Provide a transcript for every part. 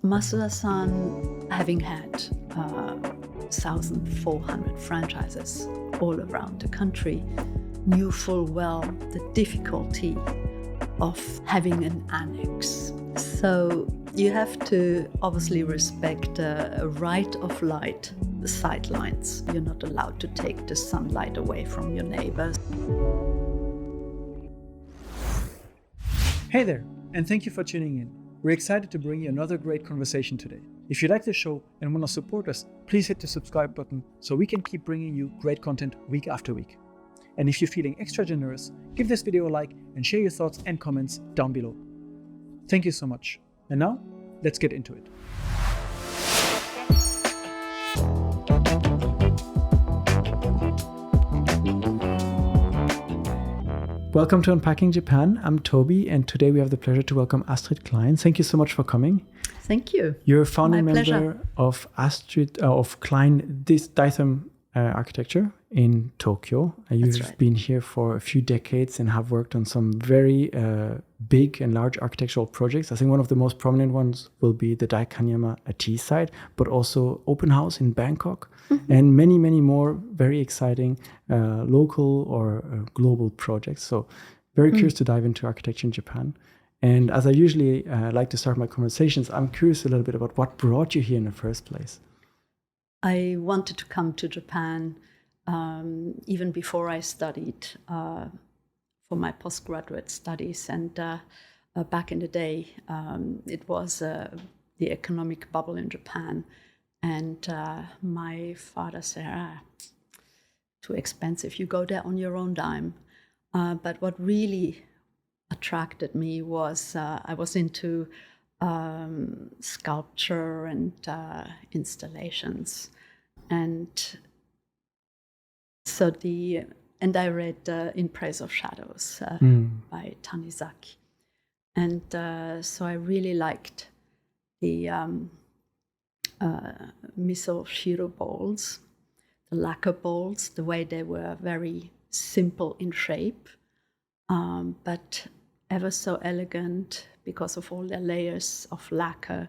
Masuda-san, having had 1,400 franchises all around the country, knew full well the difficulty of having an annex. So you have to obviously respect a right of light, the sightlines. You're not allowed to take the sunlight away from your neighbors. Hey there, and thank you for tuning in. We're excited to bring you another great conversation today. If you like the show and want to support us, please hit the subscribe button so we can keep bringing you great content week after week. And if you're feeling extra generous, give this video a like and share your thoughts and comments down below. Thank you so much. And now, let's get into it. Welcome to Unpacking Japan. I'm Toby, and today we have the pleasure to welcome Astrid Klein. Thank you so much for coming. Thank you. You're a founding My member pleasure. of Astrid of Klein Daikanyama Architecture in Tokyo. You've right. been here for a few decades and have worked on some very big and large architectural projects. I think one of the most prominent ones will be the Daikanyama T-site, but also Open House in Bangkok, and many, many more very exciting local or global projects. So very curious to dive into architecture in Japan. And as I usually like to start my conversations, I'm curious a little bit about what brought you here in the first place. I wanted to come to Japan even before I studied for my postgraduate studies. And back in the day, it was the economic bubble in Japan. And my father said, too expensive, you go there on your own dime. But what really attracted me was I was into sculpture and installations. And so I read In Praise of Shadows by Tanizaki. And so I really liked the miso shiro bowls, the lacquer bowls, the way they were very simple in shape, but ever so elegant because of all their layers of lacquer.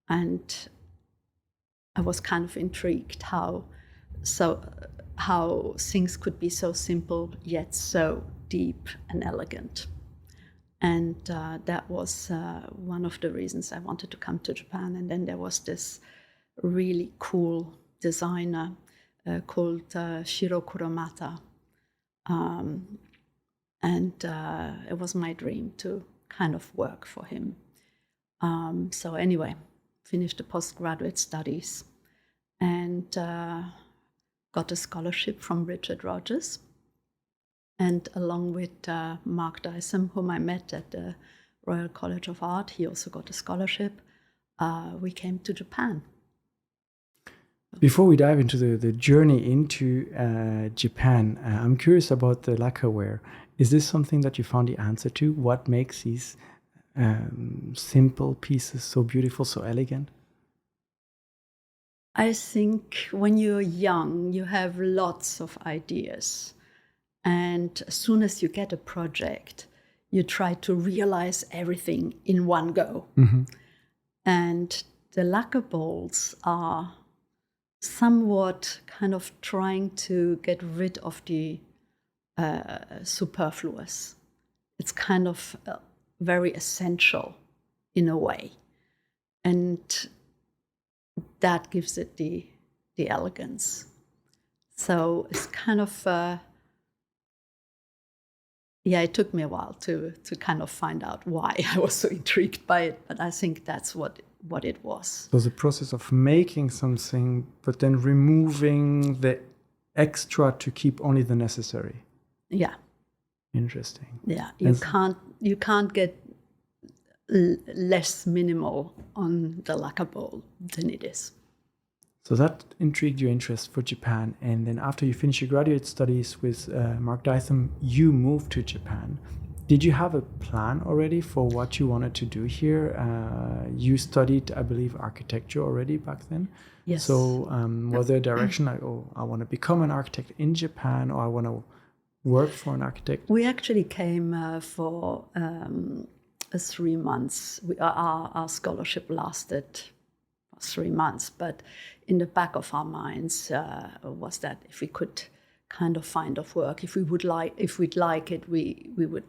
And I was kind of intrigued how things could be so simple yet so deep and elegant. And that was one of the reasons I wanted to come to Japan. And then there was this really cool designer called Shiro Kuromata. And it was my dream to kind of work for him. So anyway, finished the postgraduate studies and got a scholarship from Richard Rogers. And along with Mark Dyson, whom I met at the Royal College of Art, he also got a scholarship. We came to Japan. Before we dive into the journey into Japan, I'm curious about the lacquerware. Is this something that you found the answer to? What makes these simple pieces so beautiful, so elegant? I think when you're young, you have lots of ideas. And as soon as you get a project, you try to realize everything in one go. And the lacquer bowls are somewhat kind of trying to get rid of the superfluous. It's kind of very essential in a way. And that gives it the elegance. So it's kind of... it took me a while to kind of find out why I was so intrigued by it, but I think that's what it was. So the process of making something, but then removing the extra to keep only the necessary. Yeah. Interesting. Yeah, you can't get less minimal on the lacquer bowl than it is. So that intrigued your interest for Japan. And then after you finished your graduate studies with Mark Dyson, you moved to Japan. Did you have a plan already for what you wanted to do here? You studied, I believe, architecture already back then. Yes. So was there a direction like, I want to become an architect in Japan, or I want to work for an architect? We actually came for 3 months. Our scholarship lasted 3 months, but in the back of our minds was that if we could kind of find work, if we'd like it, we would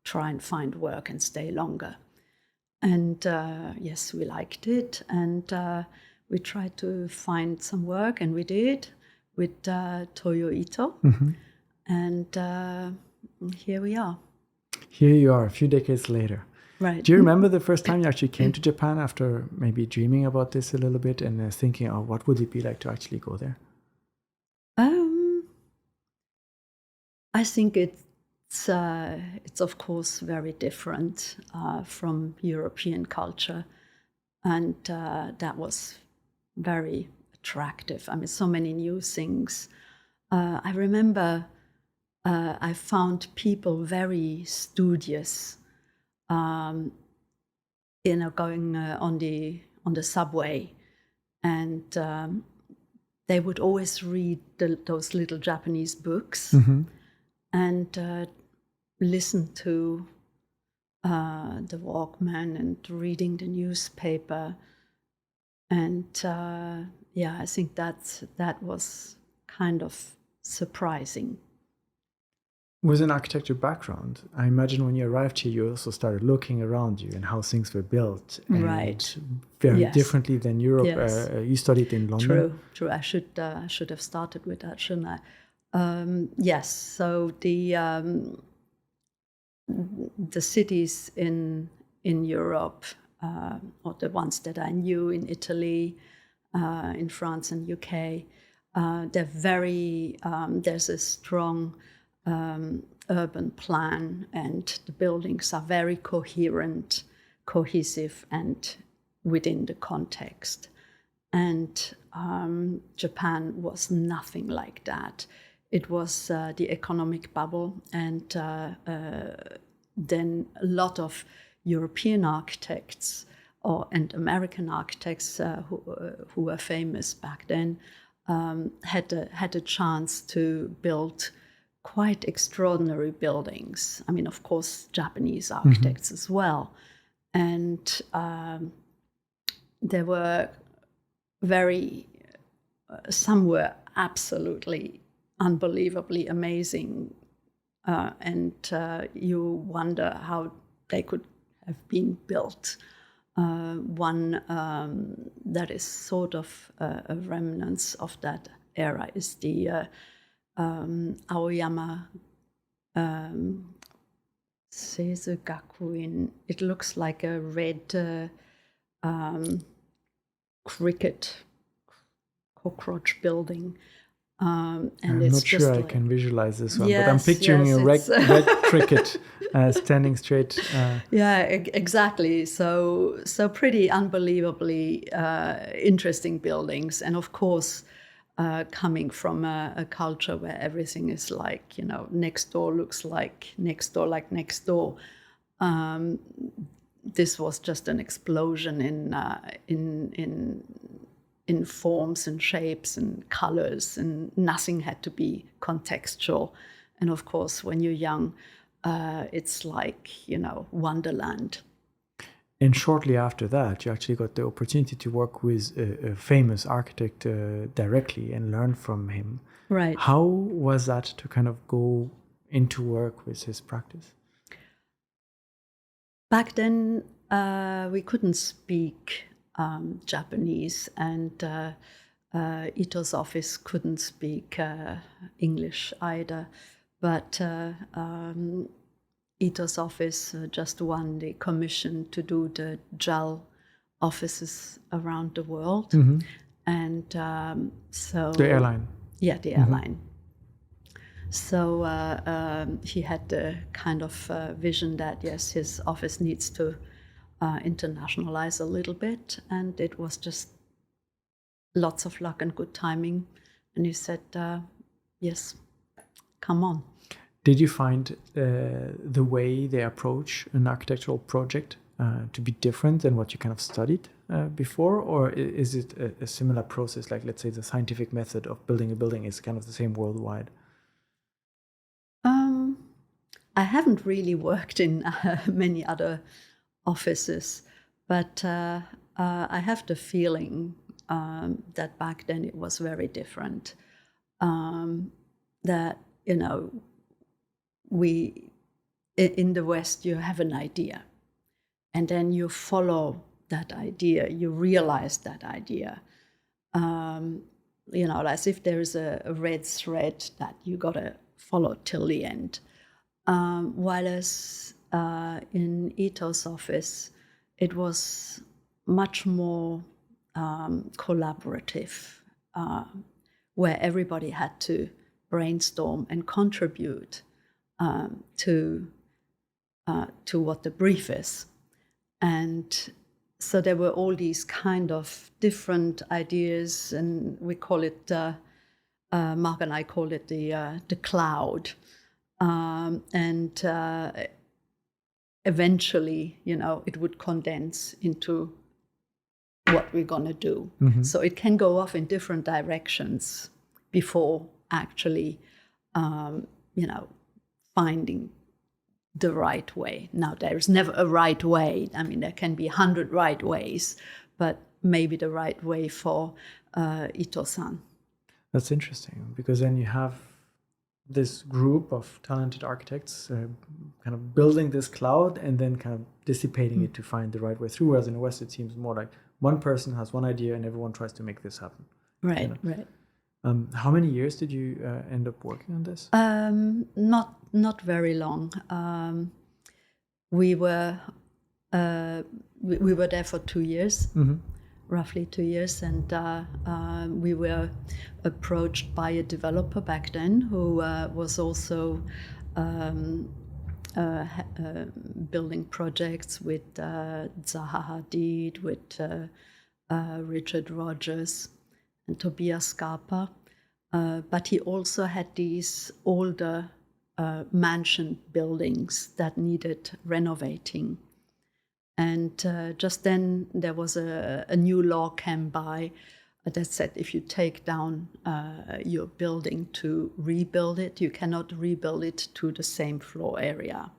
try and find work and stay longer. And yes, we liked it, and we tried to find some work, and we did with Toyo Ito, and here we are. Here you are, a few decades later. Right. Do you remember the first time you actually came to Japan after maybe dreaming about this a little bit and thinking, oh, what would it be like to actually go there? I think it's of course very different from European culture, and that was very attractive. I mean, so many new things. I remember I found people very studious, going on the subway, and they would always read those little Japanese books. And listen to the Walkman and reading the newspaper. And I think that was kind of surprising. With an architecture background, I imagine when you arrived here, you also started looking around you and how things were built. And right. Very yes. differently than Europe. Yes. You studied in London. True. I should have started with that, shouldn't I? Yes. So the cities in Europe, or the ones that I knew in Italy, in France and UK, they're very. There's a strong urban plan, and the buildings are very coherent, cohesive, and within the context. And Japan was nothing like that. It was the economic bubble, and then a lot of European architects and American architects who were famous back then had a chance to build quite extraordinary buildings. I mean, of course, Japanese architects as well. And there were some were absolutely unbelievably amazing, and you wonder how they could have been built. One that is sort of a remnant of that era is the Aoyama Seizugakuin. It looks like a red cockroach building. And I'm it's not just sure I like, can visualize this one, yes, but I'm picturing a red cricket standing straight. Yeah, exactly. So pretty unbelievably interesting buildings. And of course, coming from a culture where everything is like, next door looks like next door, like next door. This was just an explosion in forms and shapes and colors, and nothing had to be contextual. And of course, when you're young, it's like, wonderland. And shortly after that, you actually got the opportunity to work with a famous architect directly and learn from him. Right. How was that to kind of go into work with his practice? Back then, we couldn't speak Japanese, and Ito's office couldn't speak English either. But Ito's office just won the commission to do the JAL offices around the world. And so... The airline. Yeah, the airline. So he had the kind of vision that, yes, his office needs to internationalize a little bit, and it was just lots of luck and good timing. And he said, yes, come on. Did you find the way they approach an architectural project to be different than what you kind of studied before, or is it a similar process? Like, let's say the scientific method of building a building is kind of the same worldwide. I haven't really worked in many other offices. But I have the feeling that back then it was very different. That, in the West, you have an idea, and then you follow that idea, you realize that idea. As if there is a red thread that you got to follow till the end. While as in Ito's office, it was much more collaborative, where everybody had to brainstorm and contribute to what the brief is. And so there were all these kind of different ideas, and we call it, Mark and I call it the cloud. And eventually, it would condense into what we're going to do. Mm-hmm. So it can go off in different directions before actually, finding the right way. Now, there is never a right way. I mean, there can be 100 right ways, but maybe the right way for Ito-san. That's interesting, because then you have this group of talented architects kind of building this cloud and then kind of dissipating it to find the right way through. Whereas in the West, it seems more like one person has one idea and everyone tries to make this happen. Right, right. How many years did you end up working on this? Not very long. We were there for 2 years, mm-hmm. roughly 2 years, and we were approached by a developer back then who was also building projects with Zaha Hadid, with Richard Rogers and Tobias Scarpa. But he also had these older mansion buildings that needed renovating. And just then there was a new law came by that said if you take down your building to rebuild it, you cannot rebuild it to the same floor area.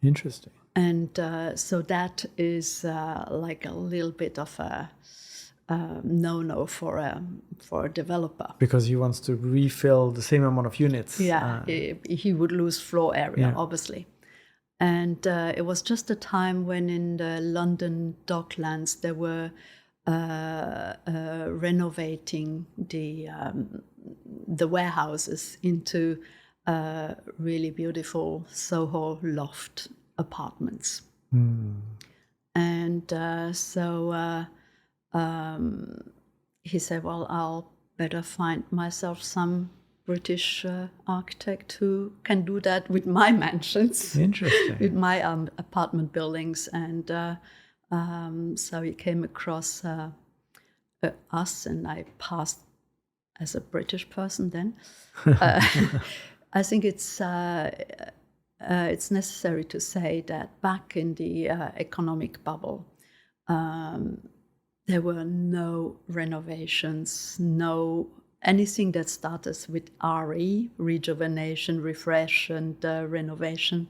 Interesting. And so that is like a little bit of a no-no for a developer. Because he wants to refill the same amount of units. Yeah, he would lose floor area, obviously. And it was just a time when in the London Docklands they were renovating the warehouses into really beautiful Soho loft apartments. Mm. And so he said, well, I'll better find myself some British architect who can do that with my mansions. Interesting. With my apartment buildings. And so he came across us, and I passed as a British person then. I think it's necessary to say that back in the economic bubble, there were no renovations, no anything that started with RE, rejuvenation, refresh, and renovation,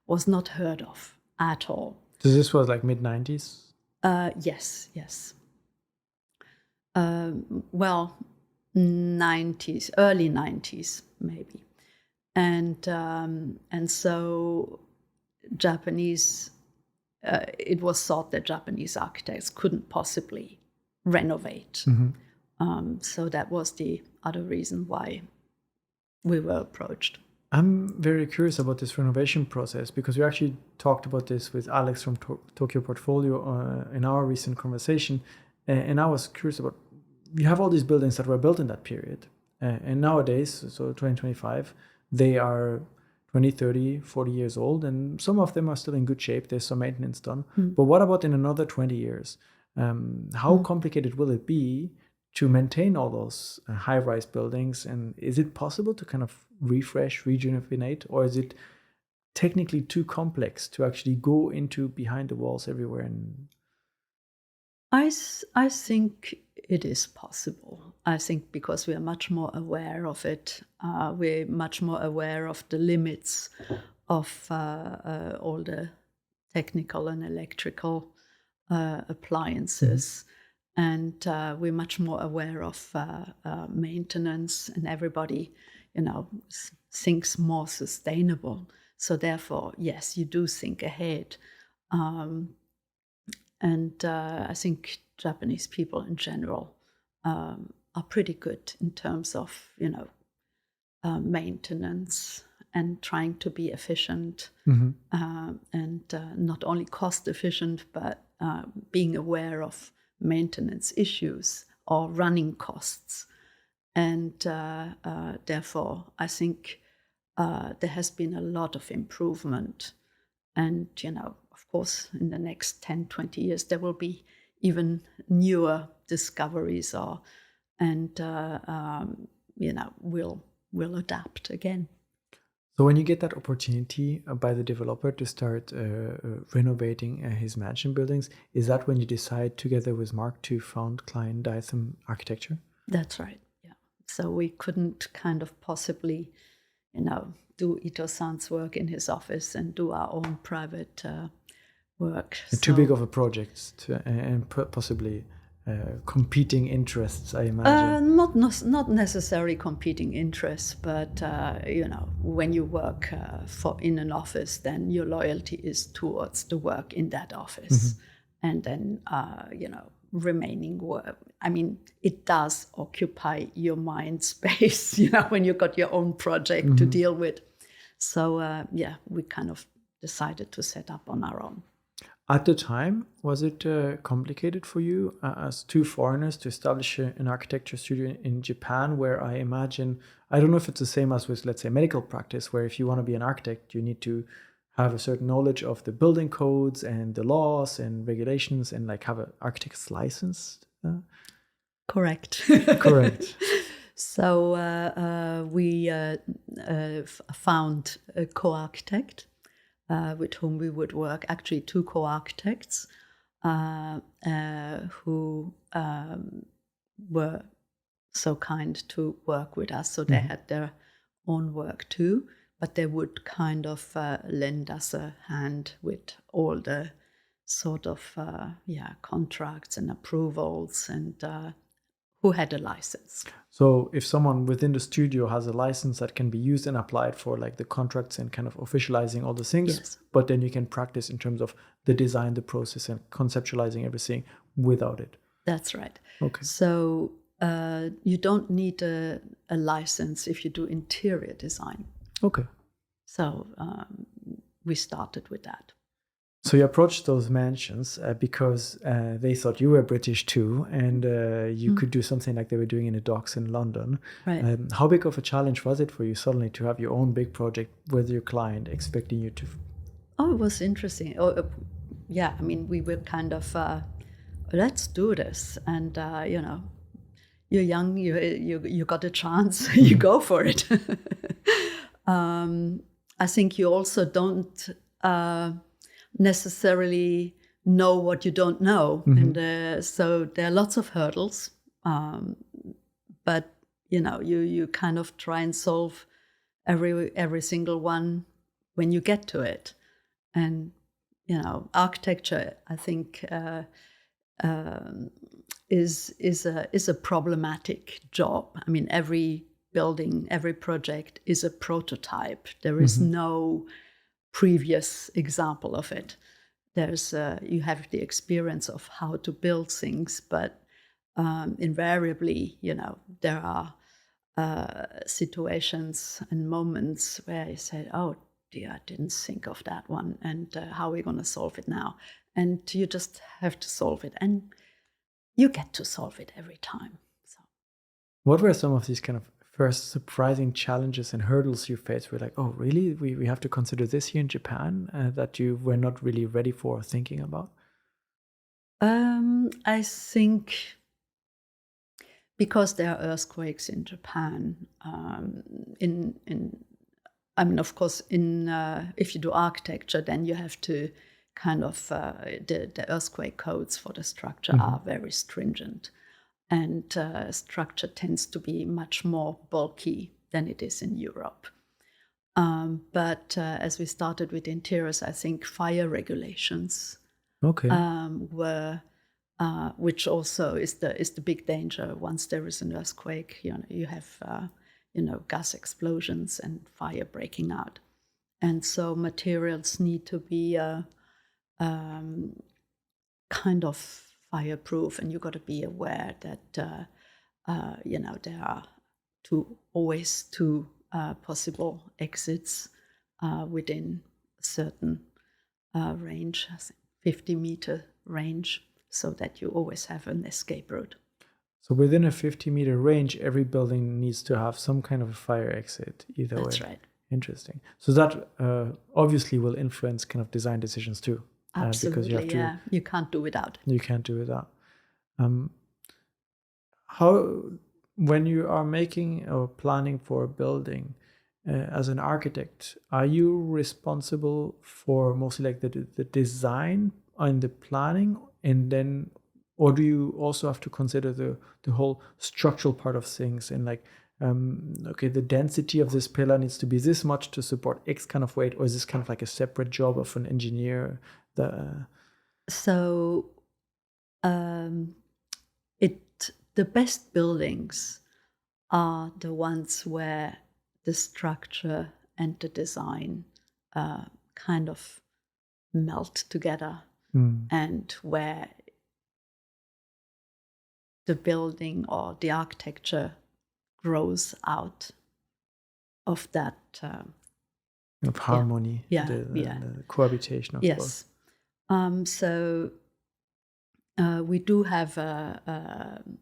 was not heard of at all. So this was like mid-90s? Yes. Well, 90s, early 90s maybe. And so Japanese, it was thought that Japanese architects couldn't possibly renovate. Mm-hmm. So that was the other reason why we were approached. I'm very curious about this renovation process, because we actually talked about this with Alex from Tokyo Portfolio in our recent conversation. And I was curious about, you have all these buildings that were built in that period. And nowadays, so 2025, they are 20, 30, 40 years old, and some of them are still in good shape. There's some maintenance done. Mm. But what about in another 20 years? How complicated will it be to maintain all those high-rise buildings? And is it possible to kind of refresh, rejuvenate, or is it technically too complex to actually go into behind the walls everywhere? And I think it is possible. I think because we are much more aware of it, we're much more aware of the limits of all the technical and electrical appliances. And we're much more aware of maintenance, and everybody, thinks more sustainable. So therefore, yes, you do think ahead. And I think Japanese people in general are pretty good in terms of, maintenance and trying to be efficient, and not only cost efficient, but being aware of maintenance issues or running costs. And therefore, I think there has been a lot of improvement. And, of course, in the next 10, 20 years, there will be even newer discoveries, we'll adapt again. So when you get that opportunity by the developer to start renovating his mansion buildings, is that when you decide together with Mark to found Klein Dyson Architecture? That's right, yeah. So we couldn't kind of possibly, do Ito-san's work in his office and do our own private work. Too big of a project and possibly competing interests, I imagine. Not necessarily competing interests, but when you work in an office, then your loyalty is towards the work in that office, and then remaining work. I mean, it does occupy your mind space, when you've got your own project to deal with. So we kind of decided to set up on our own. At the time, was it complicated for you as two foreigners to establish an architecture studio in Japan, where I imagine, I don't know if it's the same as with, let's say, medical practice, where if you want to be an architect, you need to have a certain knowledge of the building codes and the laws and regulations and like have an architect's license? Correct. Correct. So we found a co-architect with whom we would work, actually two co-architects who were so kind to work with us. So they had their own work too, but they would kind of lend us a hand with all the sort of contracts and approvals, and who had a license. So if someone within the studio has a license that can be used and applied for like the contracts and kind of officializing all the things, yes. But then you can practice in terms of the design, the process, and conceptualizing everything without it. That's right. Okay. So you don't need a license if you do interior design. Okay. So we started with that. So you approached those mansions because they thought you were British too, and you could do something like they were doing in the docks in London. Right. How big of a challenge was it for you suddenly to have your own big project with your client expecting you to? Oh, it was interesting. I mean, we were kind of, let's do this. And, you're young, you got a chance, you go for it. I think you also don't necessarily know what you don't know. And so there are lots of hurdles, but, you kind of try and solve every single one when you get to it. And, architecture, I think, is a problematic job. I mean, every building, every project is a prototype. There is no previous example of it. There's you have the experience of how to build things, but invariably, there are situations and moments where you say, "Oh dear, I didn't think of that one, and how are we going to solve it now?" And you just have to solve it, and you get to solve it every time. So, what were some of these kind of first surprising challenges and hurdles you faced? Were like, oh, really? We have to consider this here in Japan that you were not really ready for or thinking about? I think because there are earthquakes in Japan, I mean, of course, if you do architecture, then you have to kind of the earthquake codes for the structure are very stringent. And structure tends to be much more bulky than it is in Europe. But as we started with interiors, I think fire regulations Okay. were, which also is the big danger. Once there is an earthquake, you have gas explosions and fire breaking out, and so materials need to be kind of fireproof, and you got to be aware that there are always two possible exits within a certain range, 50-meter range, so that you always have an escape route. So within a 50-meter range, every building needs to have some kind of a fire exit either way. That's right. Interesting. So that obviously will influence kind of design decisions too. Absolutely, because you have to, yeah. You can't do without. You can't do without. How, when you are making or planning for a building, as an architect, are you responsible for mostly like the design and the planning, and then, or do you also have to consider the whole structural part of things, and like, okay, the density of this pillar needs to be this much to support X kind of weight, or is this kind of like a separate job of an engineer? So the best buildings are the ones where the structure and the design kind of melt together, and where the building or the architecture grows out of that of harmony, the cohabitation of both. So we do have an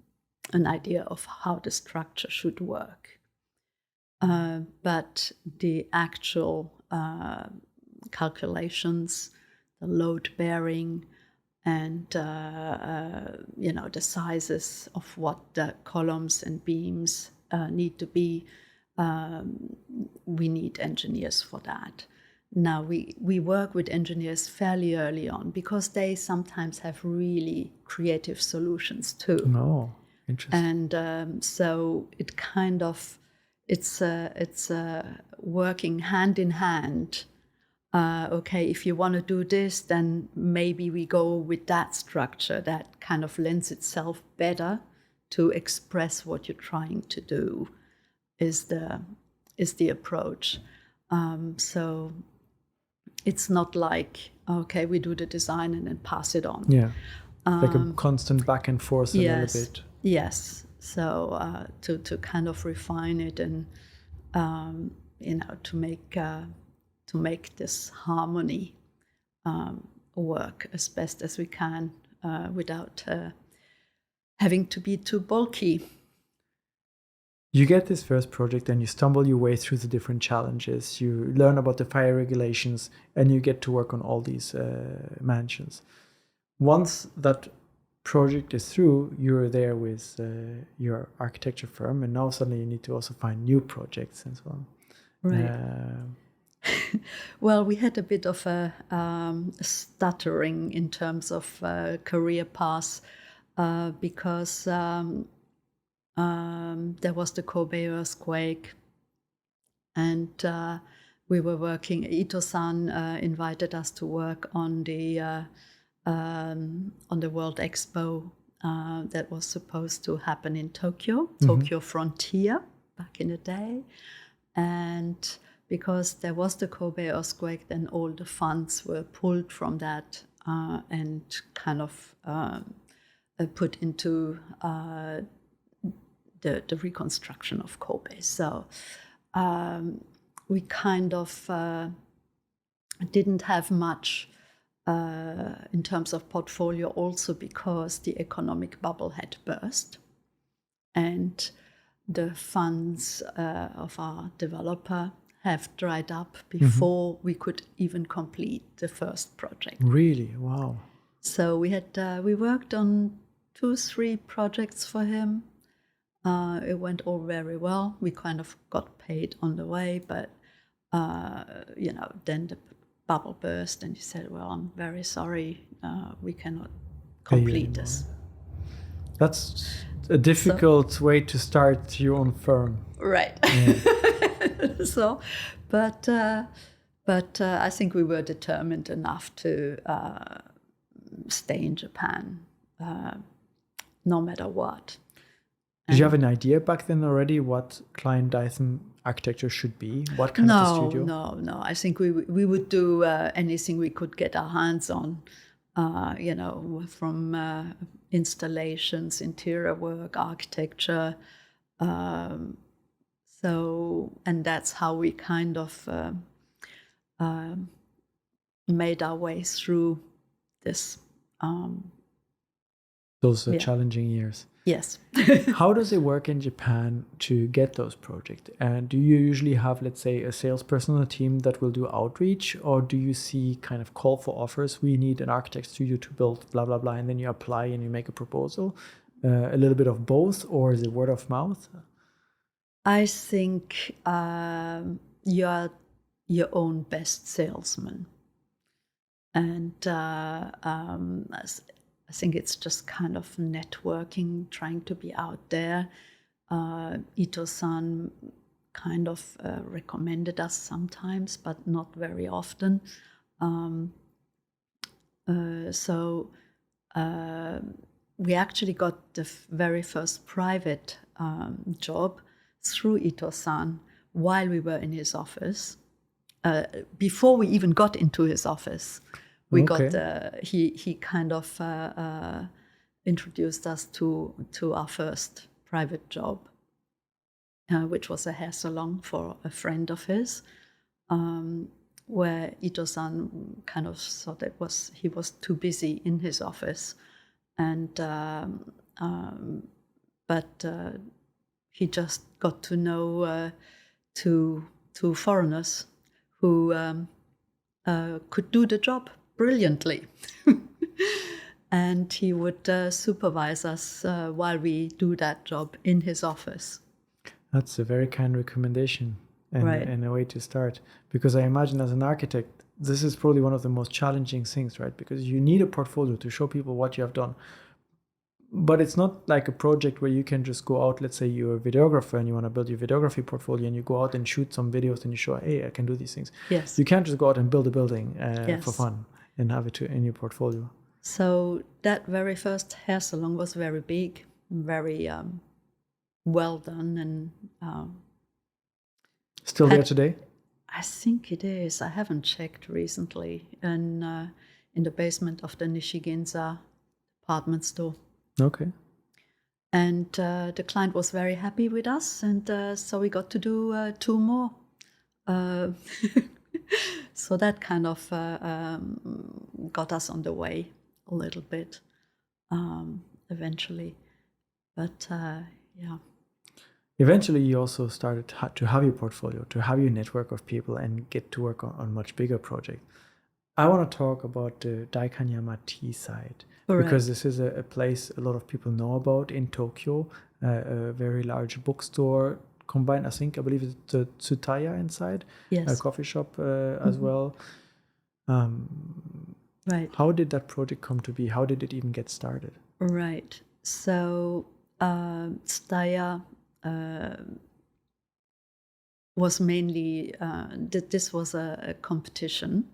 idea of how the structure should work, but the actual calculations, the load bearing, and the sizes of what the columns and beams need to be, we need engineers for that. Now we work with engineers fairly early on because they sometimes have really creative solutions too. Oh, interesting. And so it kind of it's working hand in hand. Okay, if you want to do this, then maybe we go with that structure that kind of lends itself better to express what you're trying to do, is the approach. So it's not like, okay, we do the design and then pass it on. Yeah, like a constant back and forth a little bit. Yes. So to kind of refine it and to make this harmony work as best as we can without having to be too bulky. You get this first project and you stumble your way through the different challenges. You learn about the fire regulations and you get to work on all these mansions. Once that project is through, you're there with your architecture firm, and now suddenly you need to also find new projects and so on. Right. Well, we had a bit of a stuttering in terms of career paths because there was the Kobe earthquake, and we were working. Ito-san invited us to work on the World Expo that was supposed to happen in Tokyo, Tokyo Frontier back in the day, and because there was the Kobe earthquake, then all the funds were pulled from that and kind of put into the reconstruction of Kobe. So we kind of didn't have much in terms of portfolio, also because the economic bubble had burst and the funds of our developer have dried up before we could even complete the first project. Really? Wow. So we worked on 2-3 projects for him. It went all very well. We kind of got paid on the way, but then the bubble burst and he said, well, I'm very sorry, we cannot complete this. That's a difficult way to start your own firm. Right. Yeah. So, but I think we were determined enough to stay in Japan, no matter what. Did you have an idea back then already what Klein Dyson architecture should be? What kind of a studio? No. I think we would do anything we could get our hands on, from installations, interior work, architecture. And that's how we kind of made our way through this. Those challenging years. Yes. How does it work in Japan to get those projects? And do you usually have, let's say, a salesperson on a team that will do outreach, or do you see kind of call for offers? We need an architect studio to build blah, blah, blah, and then you apply and you make a proposal? A little bit of both, or is it word of mouth? I think you're your own best salesman. And I think it's just kind of networking, trying to be out there. Ito-san kind of recommended us sometimes, but not very often. So we actually got the very first private job through Ito-san while we were in his office. Before we even got into his office, we got he kind of introduced us to our first private job, which was a hair salon for a friend of his, where Ito-san kind of thought he was too busy in his office, and but he just got to know two foreigners who could do the job brilliantly. And he would supervise us while we do that job in his office. That's a very kind recommendation and a way to start. Because I imagine as an architect, this is probably one of the most challenging things, right? Because you need a portfolio to show people what you have done. But it's not like a project where you can just go out, let's say you're a videographer and you want to build your videography portfolio and you go out and shoot some videos and you show, hey, I can do these things. Yes. You can't just go out and build a building for fun and have it in your portfolio. So that very first hair salon was very big, very well done. And still there today? I think it is. I haven't checked recently. And in the basement of the Nishiginza department store. Okay. And the client was very happy with us, and so we got to do 2 more. So that kind of got us on the way a little bit eventually. But yeah. Eventually, you also started to have your portfolio, to have your network of people and get to work on much bigger projects. I want to talk about the Daikanyama T-site. Because this is a place a lot of people know about in Tokyo, a very large bookstore combined, I believe it's the Tsutaya inside, a coffee shop as well. Right. How did that project come to be? How did it even get started? Right. So Tsutaya was mainly, this was a competition.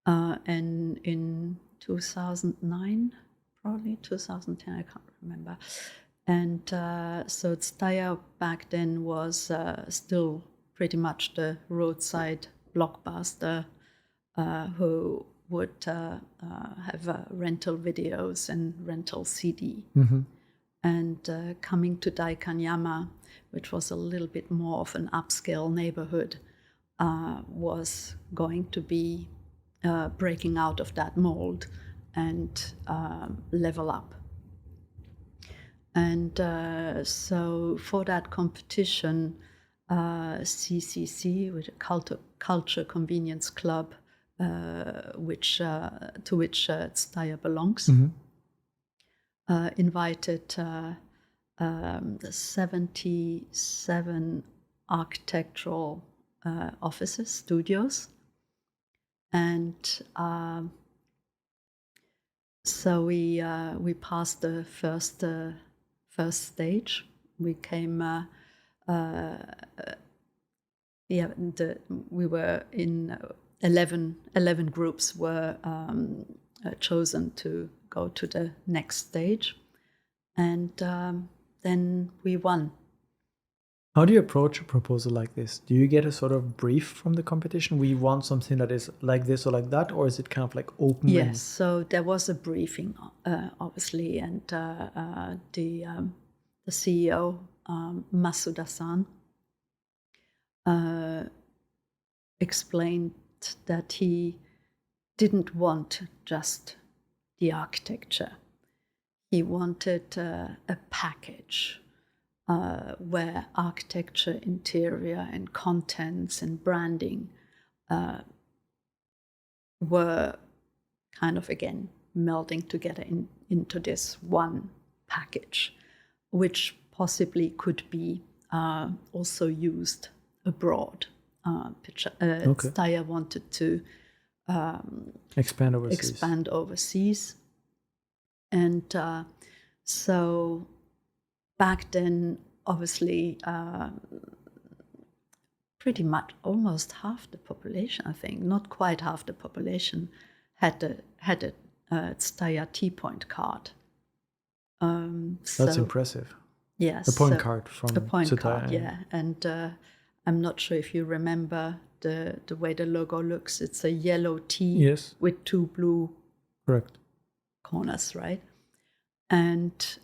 And in 2009, probably 2010, I can't remember. And so Tsutaya back then was still pretty much the roadside blockbuster who would have rental videos and rental CD. Mm-hmm. And coming to Daikanyama, which was a little bit more of an upscale neighborhood, was going to be breaking out of that mold and level up. And so for that competition, CCC, which is Culture Convenience Club, to which Tsutaya belongs, invited 77 architectural offices, studios. And so we passed the first stage. We came yeah, we were in 11 groups were chosen to go to the next stage, and then we won. How do you approach a proposal like this? Do you get a sort of brief from the competition? We want something that is like this or like that, or is it kind of like open? Yes, so there was a briefing, obviously, and the CEO, Masuda-san, explained that he didn't want just the architecture. He wanted a package where architecture, interior, and contents and branding were kind of, again, melding together into this one package, which possibly could be also used abroad. Okay. Steyr wanted to Expand overseas. expand overseas. And so back then, obviously, pretty much almost half the population, I think, not quite half the population, had a Steyr T-point card. That's impressive. Yes. A point card from a point Tsutaya, card, yeah. And I'm not sure if you remember the way the logo looks. It's a yellow T Yes. with two blue Correct. corners, right? And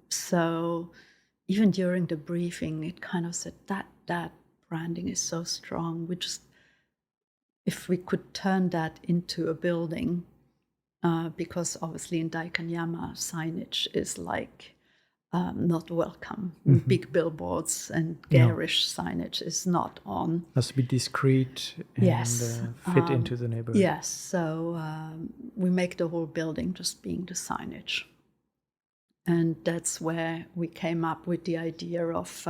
so even during the briefing, it kind of said that branding is so strong. If we could turn that into a building, because obviously in Daikanyama, signage is like not welcome. Mm-hmm. Big billboards and garish signage is not on. Has to be discreet and Yes. fit into the neighborhood. Yes, so we make the whole building just being the signage. And that's where we came up with the idea of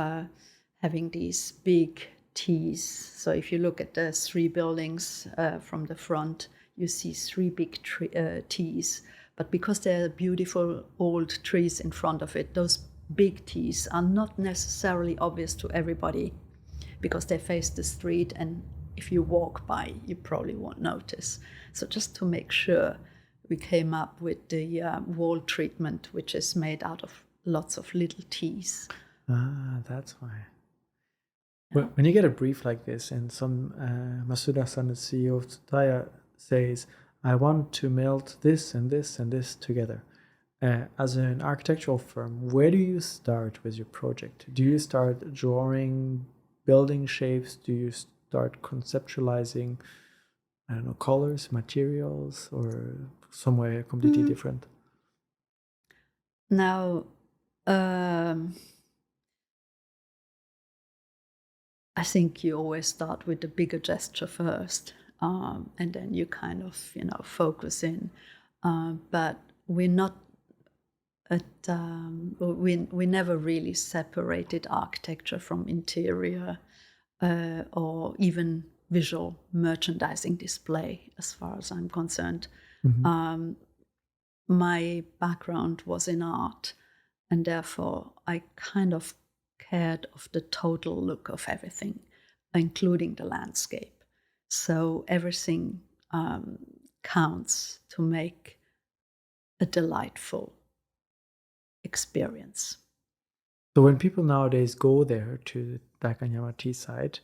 having these big T's. So if you look at the three buildings from the front, you see three big T's. But because there are beautiful old trees in front of it, those big T's are not necessarily obvious to everybody because they face the street, and if you walk by, you probably won't notice. So just to make sure, we came up with the wall treatment, which is made out of lots of little T's. Ah, that's why. Well, when you get a brief like this and some Masuda-san, the CEO of Tsutaya, says, I want to melt this and this and this together. As an architectural firm, where do you start with your project? Do you start drawing building shapes? Do you start conceptualizing, I don't know, colors, materials, or somewhere completely different? Now, I think you always start with the bigger gesture first, and then you kind of, focus in. But we're not we never really separated architecture from interior or even visual merchandising display, as far as I'm concerned. Mm-hmm. My background was in art, and therefore I kind of cared of the total look of everything, including the landscape. So everything counts to make a delightful experience. So when people nowadays go there to Daikanyama T-site,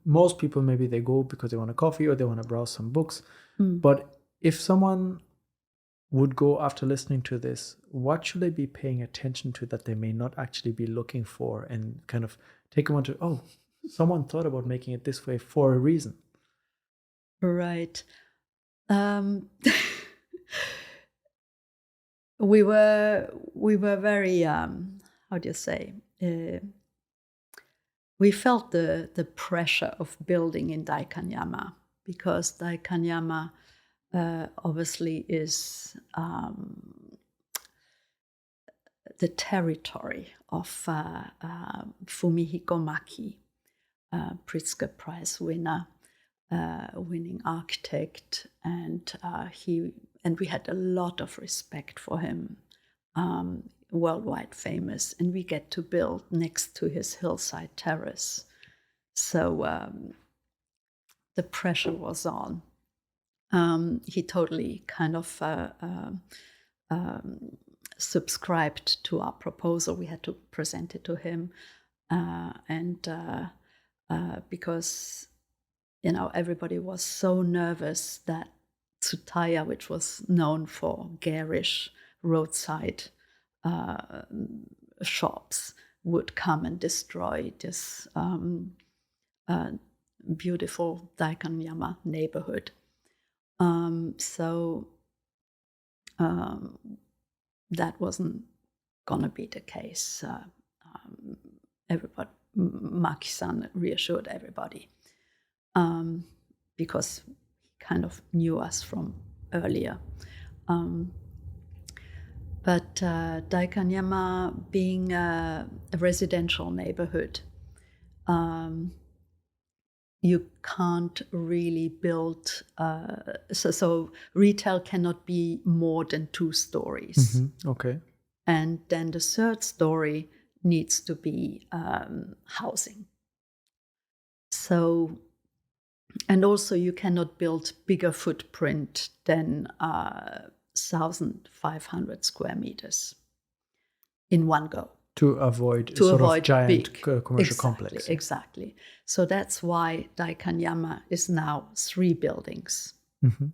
most people, maybe they go because they want a coffee or they want to browse some books. But if someone would go after listening to this, what should they be paying attention to that they may not actually be looking for, and kind of take them on to, oh, someone thought about making it this way for a reason? Right. We were very, how do you say, we felt the pressure of building in Daikanyama, because Daikanyama obviously is the territory of Fumihiko Maki, Pritzker Prize winner, winning architect, and we had a lot of respect for him, worldwide famous, and we get to build next to his hillside terrace. So the pressure was on. He totally kind of subscribed to our proposal. We had to present it to him, and because everybody was so nervous that Tsutaya, which was known for garish roadside shops, would come and destroy this beautiful Daikanyama neighborhood. So that wasn't gonna be the case. Everybody, Maki-san reassured everybody, because he kind of knew us from earlier. But Daikanyama being a residential neighborhood, you can't really build, so retail cannot be more than 2 stories. Mm-hmm. Okay. And then the 3rd story needs to be housing. So, and also you cannot build bigger footprint than 1,500 square meters in one go. To avoid giant commercial complex. Exactly. So that's why Daikanyama is now 3 buildings, mm-hmm.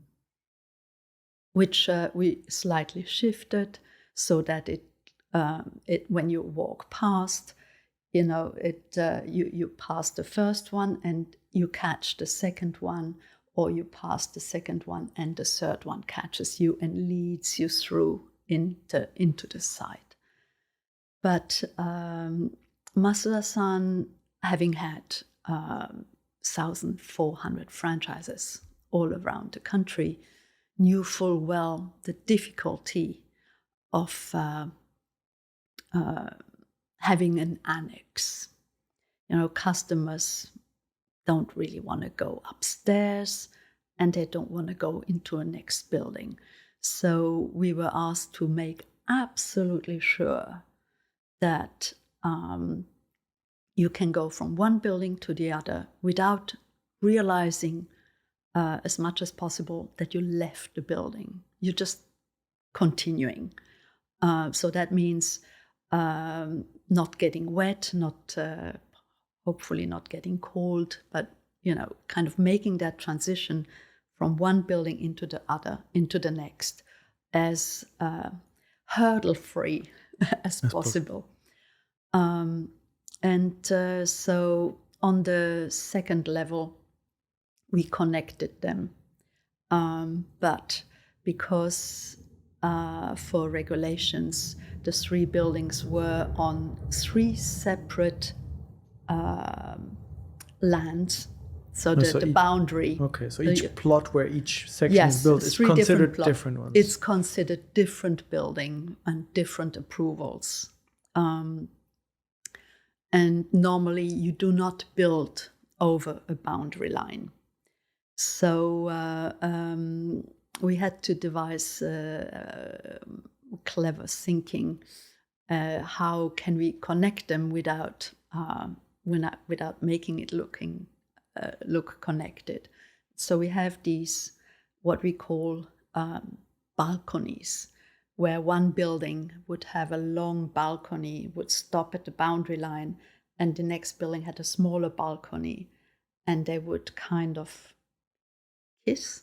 which we slightly shifted so that it when you walk past, you pass the first one and you catch the second one, or you pass the second one and the third one catches you and leads you through into the site. But Masuda-san, having had 1,400 franchises all around the country, knew full well the difficulty of having an annex. Customers don't really want to go upstairs and they don't want to go into a next building. So we were asked to make absolutely sure that you can go from one building to the other without realizing as much as possible that you left the building. You're just continuing. So that means not getting wet, hopefully not getting cold, but kind of making that transition from one building into the other, into the next, as hurdle-free as possible. So on the 2nd level, we connected them. But because for regulations, the 3 buildings were on 3 separate lands. So the boundary. Okay, so each plot where each section is built is considered different ones. It's considered different building and different approvals. And normally you do not build over a boundary line. So we had to devise clever thinking. How can we connect them without making it look connected? So we have these, what we call balconies, where one building would have a long balcony, would stop at the boundary line, and the next building had a smaller balcony, and they would kind of kiss.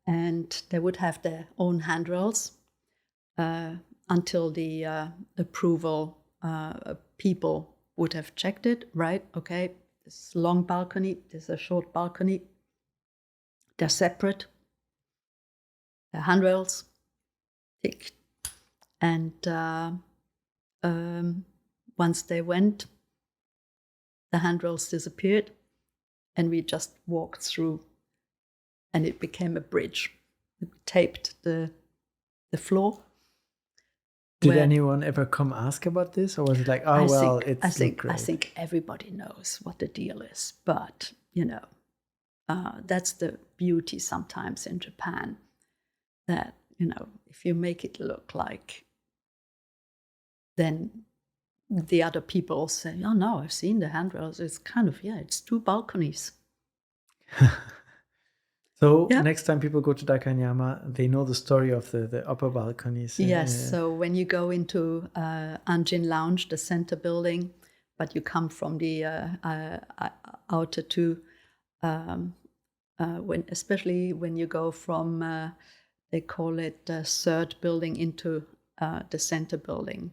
And they would have their own handrails until the approval people would have checked it, right? Okay, this long balcony, this is a short balcony. They're separate. Their handrails, tick. And once they went, the handrails disappeared, and we just walked through, and it became a bridge. We taped the floor. Did anyone ever come ask about this, or was it like, I think everybody knows what the deal is, but that's the beauty sometimes in Japan, that if you make it look like, then the other people say, oh no, I've seen the handrails. It's kind of, it's 2 balconies. So next time people go to Daikanyama, they know the story of the upper balconies. Yes, so when you go into Anjin Lounge, the center building, but you come from the outer two, especially when you go from, they call it the third building into the center building.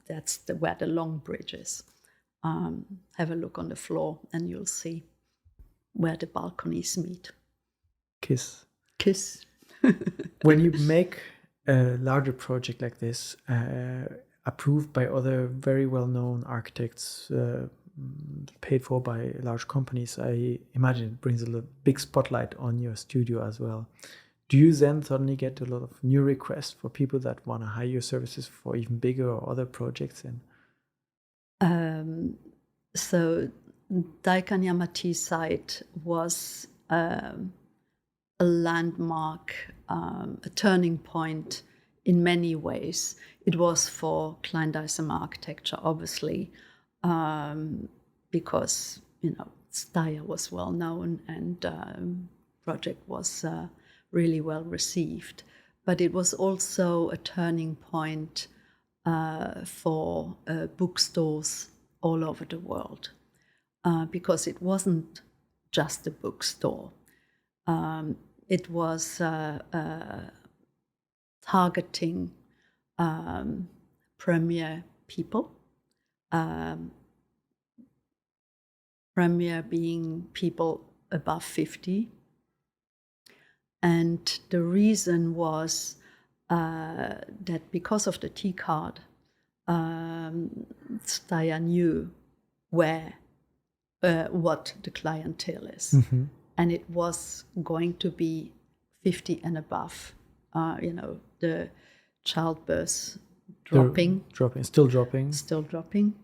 That's where the long bridge is. Have a look on the floor and you'll see where the balconies meet. Kiss. When you make a larger project like this, approved by other very well-known architects, paid for by large companies, I imagine it brings a big spotlight on your studio as well. Do you then suddenly get a lot of new requests for people that want to hire your services for even bigger or other projects? So Daikanyama T-site was a landmark, a turning point in many ways. It was for Kleindaisama architecture, obviously, because Steyr was well known and project was really well received. But it was also a turning point for bookstores all over the world, because it wasn't just a bookstore. It was targeting premier people, premier being people above 50. And the reason was that because of the T card, Steyr knew what the clientele is. Mm-hmm. And it was going to be 50 and above. The childbirth Still dropping.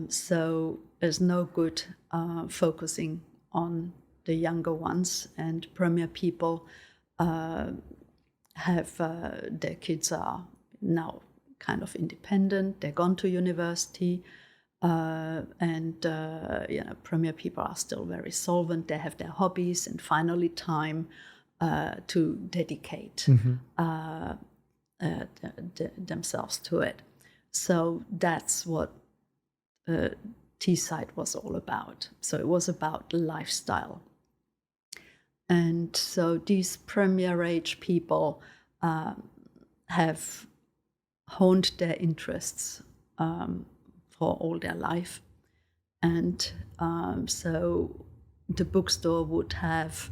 So there's no good focusing on the younger ones, and premier people have their kids are now kind of independent. They're gone to university. Premier people are still very solvent. They have their hobbies and finally time to dedicate themselves to it. So that's what T-site was all about. So it was about lifestyle. And so these premier age people have honed their interests for all their life. And so the bookstore would have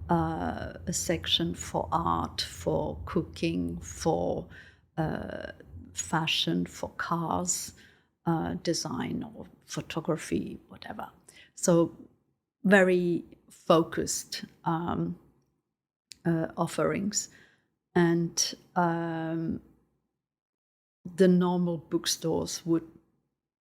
a section for art, for cooking, for fashion, for cars, design or photography, whatever. So very focused offerings. And the normal bookstores would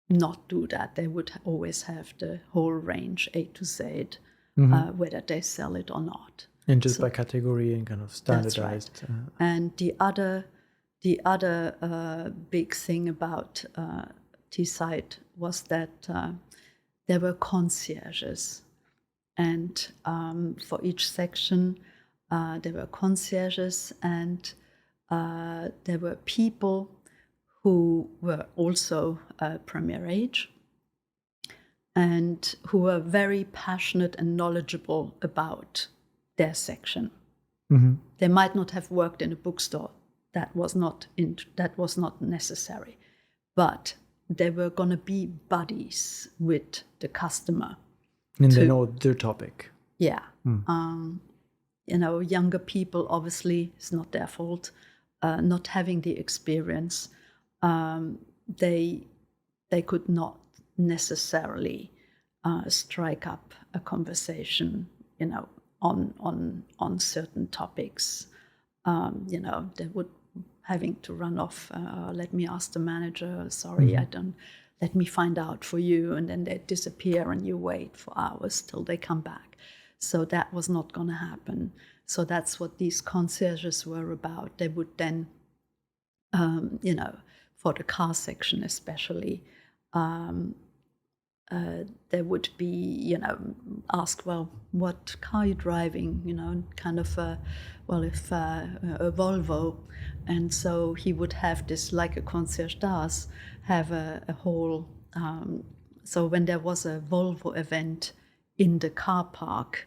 not do that. They would always have the whole range, A to Z, whether they sell it or not. And just by category and kind of standardized. That's right. And the other big thing about T-site was that there were concierges. And for each section, there were concierges, and there were people who were also premier age and who were very passionate and knowledgeable about their section. Mm-hmm. They might not have worked in a bookstore. That was not necessary. But they were going to be buddies with the customer. And they know their topic. Yeah. Younger people, obviously, it's not their fault. Not having the experience, they could not necessarily strike up a conversation, on certain topics. They would having to run off. Let me ask the manager. Sorry, I don't. Let me find out for you, and then they disappear, and you wait for hours till they come back. So that was not going to happen. So that's what these concierges were about. They would then, for the car section especially, there would be, ask, well, what car are you driving? Kind of, if a Volvo. And so he would have this, like a concierge does, have a whole, so when there was a Volvo event in the car park,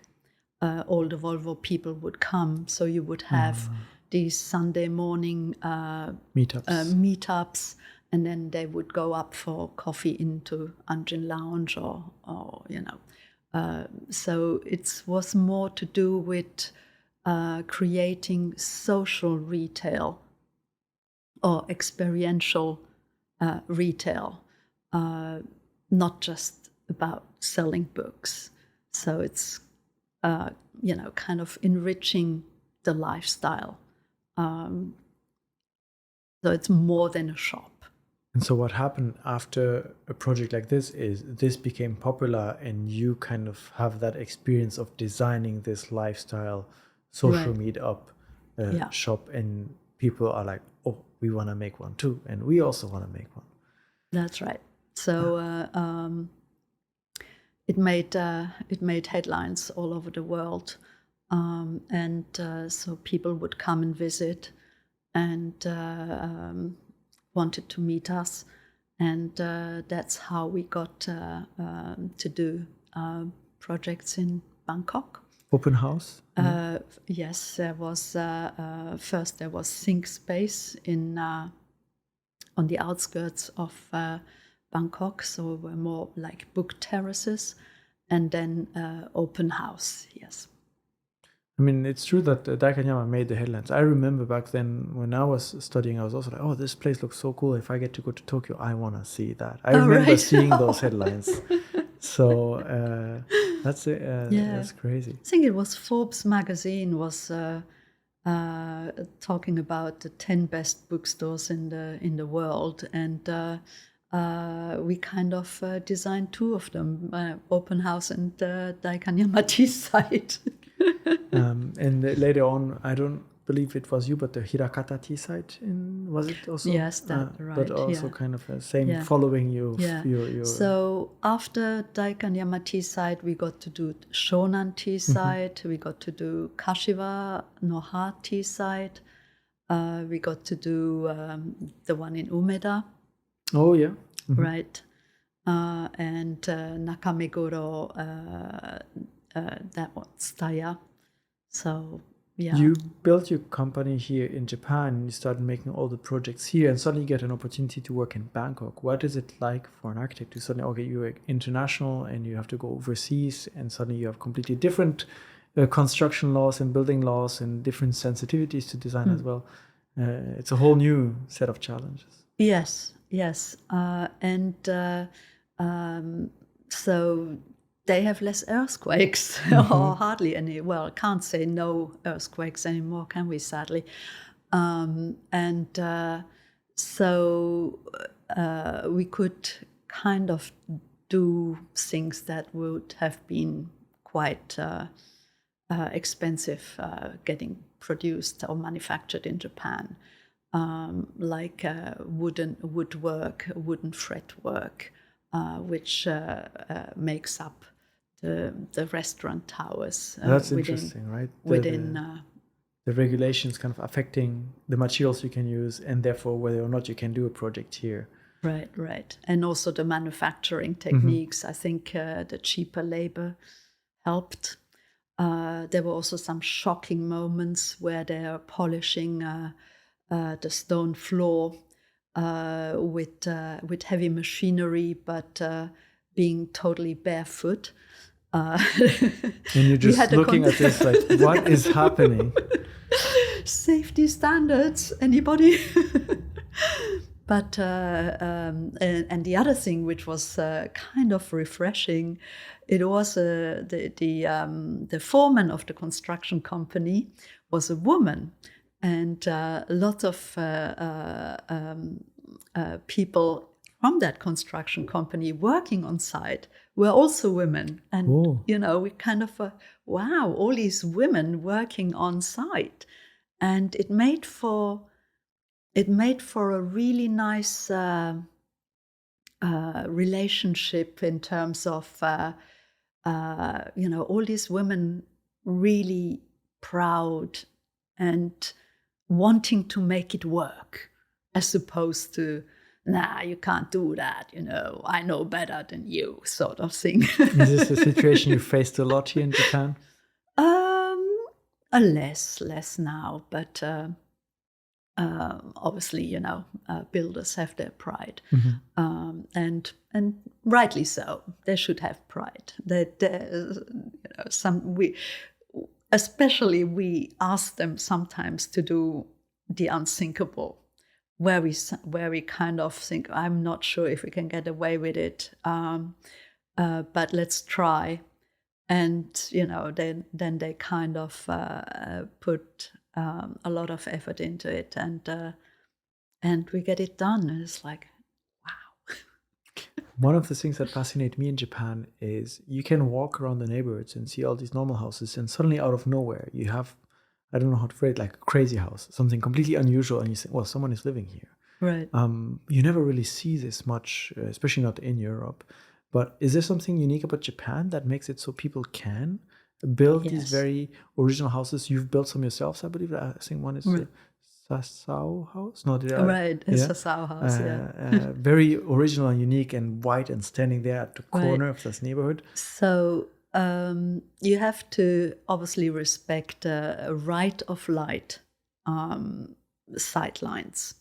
all the Volvo people would come. So you would have these Sunday morning meetups, and then they would go up for coffee into Engine Lounge or so it was more to do with creating social retail or experiential retail, not just about selling books. So it's, kind of enriching the lifestyle. So it's more than a shop. And so what happened after a project like this is this became popular, and you kind of have that experience of designing this lifestyle social meetup shop, and people are like, oh, we want to make one too, and we also want to make one. That's right. So it made headlines all over the world, and so people would come and visit, and wanted to meet us, and that's how we got to do projects in Bangkok. Open house? Yes, there was first there was Think Space in on the outskirts of Bangkok, so we're more like book terraces, and then open house. Yes. I mean, it's true that Daikanyama made the headlines. I remember back then when I was studying, I was also like, oh, this place looks so cool. If I get to go to Tokyo, I want to see that. I remember seeing those headlines. So that's it. That's crazy. I think it was Forbes magazine was talking about the 10 best bookstores in the world, and we kind of designed 2 of them, Open House and Daikanyama T-site. And later on, I don't believe it was you, but the Hirakata T-site, was it also? Yes, that's right. But also kind of the same following you. Your... So after Daikanyama T-site, we got to do Shonan T-site, we got to do Kashiwa no Ha T-site, we got to do the one in Umeda. Oh, yeah. Mm-hmm. Right. And Nakameguro, that was Tsutaya. So, yeah. You built your company here in Japan, and you started making all the projects here, and suddenly you get an opportunity to work in Bangkok. What is it like for an architect to suddenly, okay, you're international and you have to go overseas, and suddenly you have completely different construction laws and building laws and different sensitivities to design as well. It's a whole new set of challenges. Yes. So they have less earthquakes, or hardly any. Well, can't say no earthquakes anymore, can we, sadly? So we could kind of do things that would have been quite expensive getting produced or manufactured in Japan. Like woodwork, wooden fretwork, which makes up the restaurant towers. That's interesting, right? The regulations kind of affecting the materials you can use, and therefore whether or not you can do a project here. Right. And also the manufacturing techniques. I think the cheaper labor helped. There were also some shocking moments where they are polishing the stone floor with heavy machinery, but being totally barefoot. And you're just looking at this like, what is happening? Safety standards, anybody? But and the other thing, which was kind of refreshing, it was the foreman of the construction company was a woman. And lots of people from that construction company working on site were also women. And, we kind of, wow, all these women working on site. And it made for it made for a really nice relationship in terms of, all these women really proud and wanting to make it work, as opposed to, nah, you can't do that, I know better than you, sort of thing. Is this a situation you faced a lot here in Japan? Less now, but obviously, builders have their pride, and rightly so. They should have pride. Especially we ask them sometimes to do the unthinkable, where we kind of think, I'm not sure if we can get away with it, but let's try. And then they kind of put a lot of effort into it, and we get it done. And it's like, wow. One of the things that fascinate me in Japan is you can walk around the neighborhoods and see all these normal houses, and suddenly out of nowhere you have, I don't know how to phrase it, like a crazy house, something completely unusual, and you say, well, someone is living here. Right. You never really see this much, especially not in Europe. But is there something unique about Japan that makes it so people can build these very original houses? You've built some yourselves, I believe. I think one is the Sasao house. No, right, it's Sasao house. Very original and unique and white and standing there at the corner of this neighborhood. So you have to obviously respect right of light sight lines.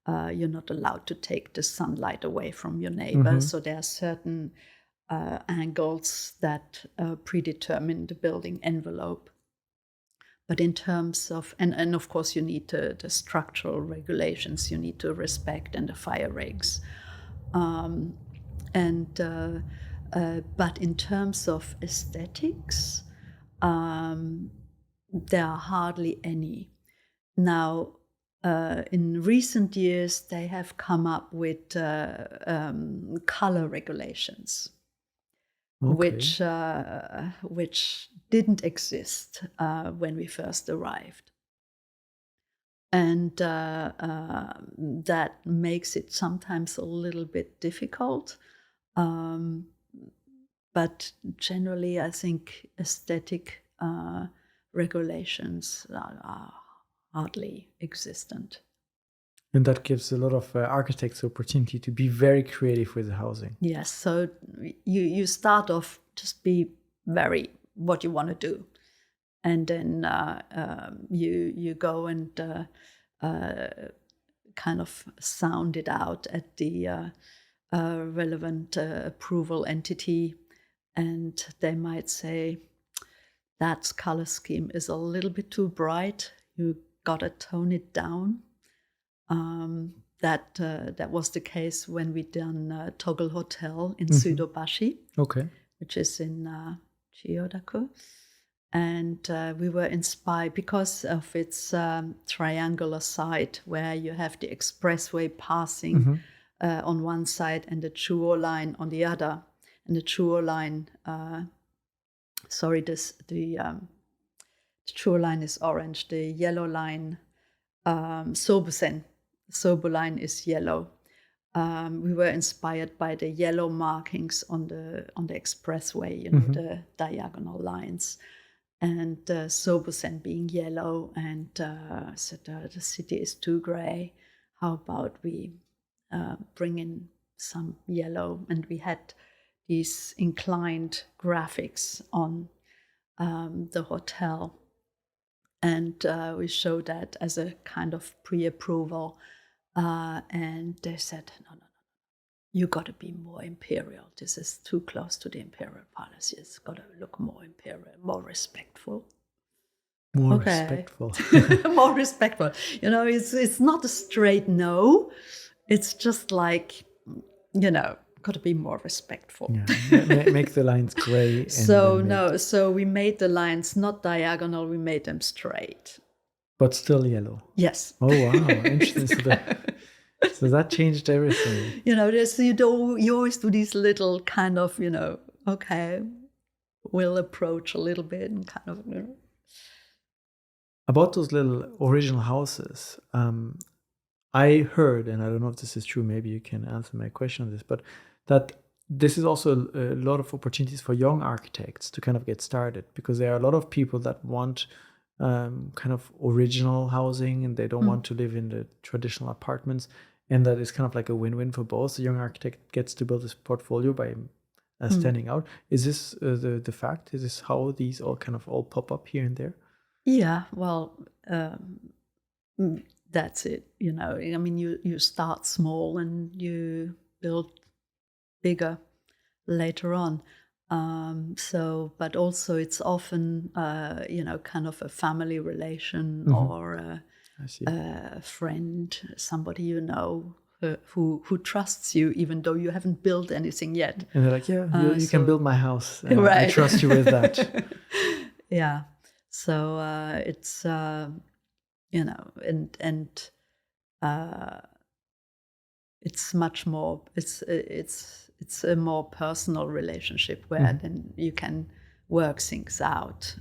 You're not allowed to take the sunlight away from your neighbor. So there are certain angles that predetermine the building envelope. But in terms of, and of course you need the structural regulations you need to respect, and the fire regs. But in terms of aesthetics, there are hardly any. Now, in recent years, they have come up with color regulations, which didn't exist when we first arrived. And that makes it sometimes a little bit difficult. But generally, I think aesthetic regulations are hardly existent. And that gives a lot of architects the opportunity to be very creative with the housing. Yes, so you start off just be very what you want to do, and then you go and kind of sound it out at the relevant approval entity, and they might say that color scheme is a little bit too bright. You gotta tone it down. That was the case when we done Toggle Hotel in Suidobashi, which is in Chiyodaku. And we were inspired because of its triangular site, where you have the expressway passing on one side and the Chuo line on the other. And the Chuo line, the Chuo line is orange, the yellow line, Sobusen. Sobu line is yellow. We were inspired by the yellow markings on the expressway, the diagonal lines, and Sobusen being yellow, and said the city is too gray. How about we bring in some yellow? And we had these inclined graphics on the hotel. And we showed that as a kind of pre-approval. And they said, no, you got to be more imperial. This is too close to the imperial palace. It's got to look more imperial, more respectful. More respectful. More respectful. It's not a straight no. It's just like, got to be more respectful. Yeah. Make the lines gray. So we made the lines not diagonal, we made them straight. But still yellow. Yes. Oh, wow. Interesting. So that changed everything. You always do these little kind of, we'll approach a little bit and kind of, About those little original houses, I heard, and I don't know if this is true, maybe you can answer my question on this, but that this is also a lot of opportunities for young architects to kind of get started, because there are a lot of people that want kind of original housing and they don't want to live in the traditional apartments, and that is kind of like a win-win for both. The young architect gets to build his portfolio by standing out. Is this the fact? Is this how these all kind of all pop up here and there? Yeah, well, that's it. You know, I mean, you start small and you build bigger later on. So, but also it's often, you know, kind of a family relation or I see. a friend, somebody you know who trusts you, even though you haven't built anything yet. And they're like, yeah, you can build my house. Right. I trust you with that. Yeah. So it's you know, and it's much more. It's a more personal relationship where then you can work things out.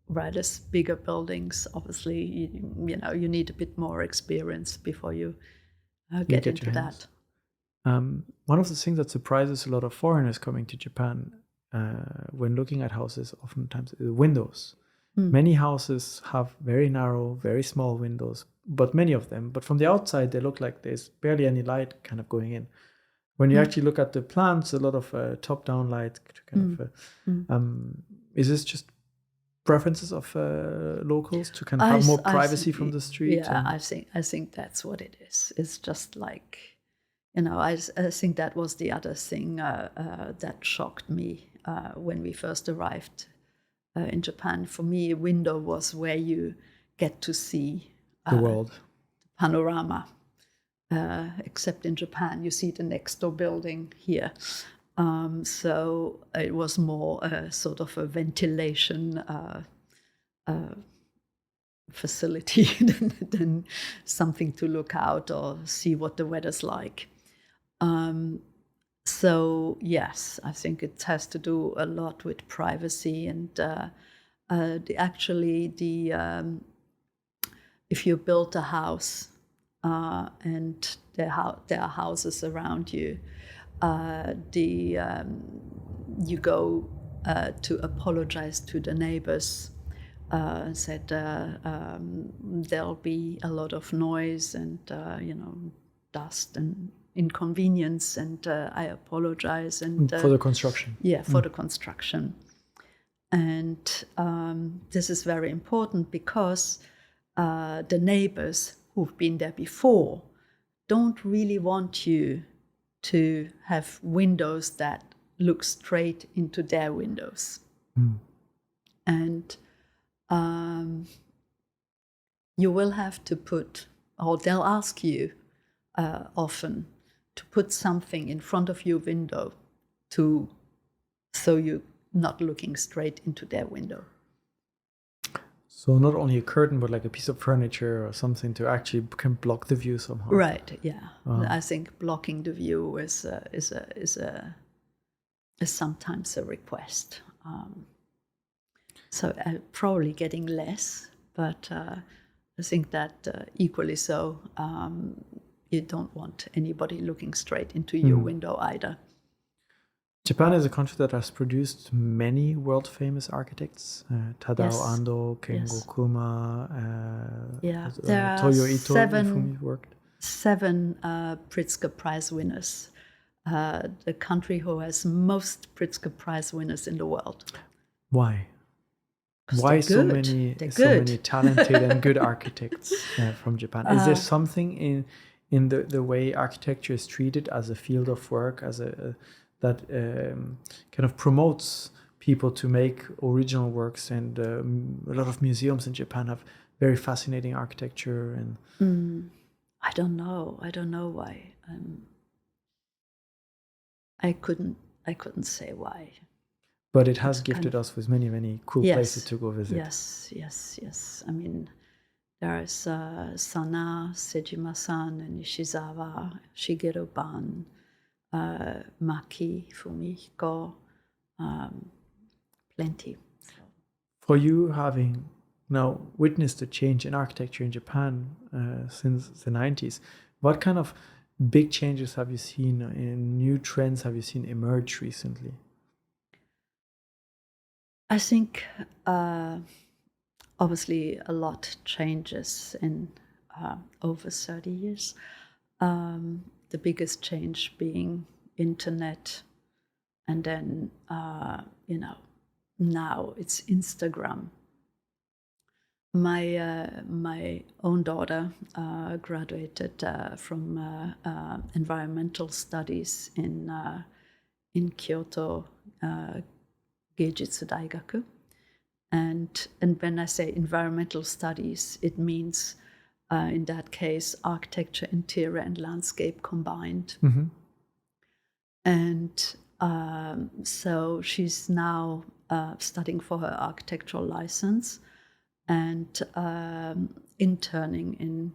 Whereas bigger buildings, obviously, you know, you need a bit more experience before you get into that. One of the things that surprises a lot of foreigners coming to Japan when looking at houses, oftentimes, is windows. Many houses have very narrow, very small windows, but many of them. But from the outside, they look like there's barely any light kind of going in. When you actually look at the plans, a lot of top-down light kind of. Is this just preferences of locals to kind of have more privacy from the street? Yeah, I think that's what it is. It's just like, you know, I think that was the other thing that shocked me when we first arrived in Japan. For me, a window was where you get to see the world, panorama. Except in Japan, you see the next door building here. So it was more sort of a ventilation facility than something to look out or see what the weather's like. So yes, I think it has to do a lot with privacy and if you build a house and there are houses around you, you go to apologize to the neighbors. Said there'll be a lot of noise and you know, dust and inconvenience, and I apologize. And for the construction. Yeah, for the construction. And this is very important because the neighbors who've been there before don't really want you to have windows that look straight into their windows. And you will have to put, or they'll ask you often to put something in front of your window so you're not looking straight into their window. So not only a curtain, but like a piece of furniture or something to actually can block the view somehow. Right. Yeah. I think blocking the view is sometimes a request. So probably getting less, but I think that equally so. You don't want anybody looking straight into your window either. Japan is a country that has produced many world-famous architects. Tadao Ando, Kengo Kuma, there are Toyo Ito, with whom you worked. 7 Pritzker Prize winners. The country who has most Pritzker Prize winners in the world. Why? Why so many talented and good architects from Japan? Is there something in the way architecture is treated as a field of work, as that kind of promotes people to make original works? And a lot of museums in Japan have very fascinating architecture. And I don't know why. I couldn't say why. But it has gifted us with many cool places to go visit. Yes. I mean, there is Sana, Sejima-san, and Nishizawa, Shigeru Ban, Maki, Fumihiko, plenty. For you, having now witnessed a change in architecture in Japan since the 90s. What kind of big changes have you seen, in new trends have you seen emerge recently? I think obviously a lot changes in over 30 years. The biggest change being internet, and then now it's Instagram. My own daughter graduated from environmental studies in Kyoto Geijitsu Daigaku, and when I say environmental studies, it means in that case architecture, interior, and landscape combined. Mm-hmm. And so she's now studying for her architectural license and interning in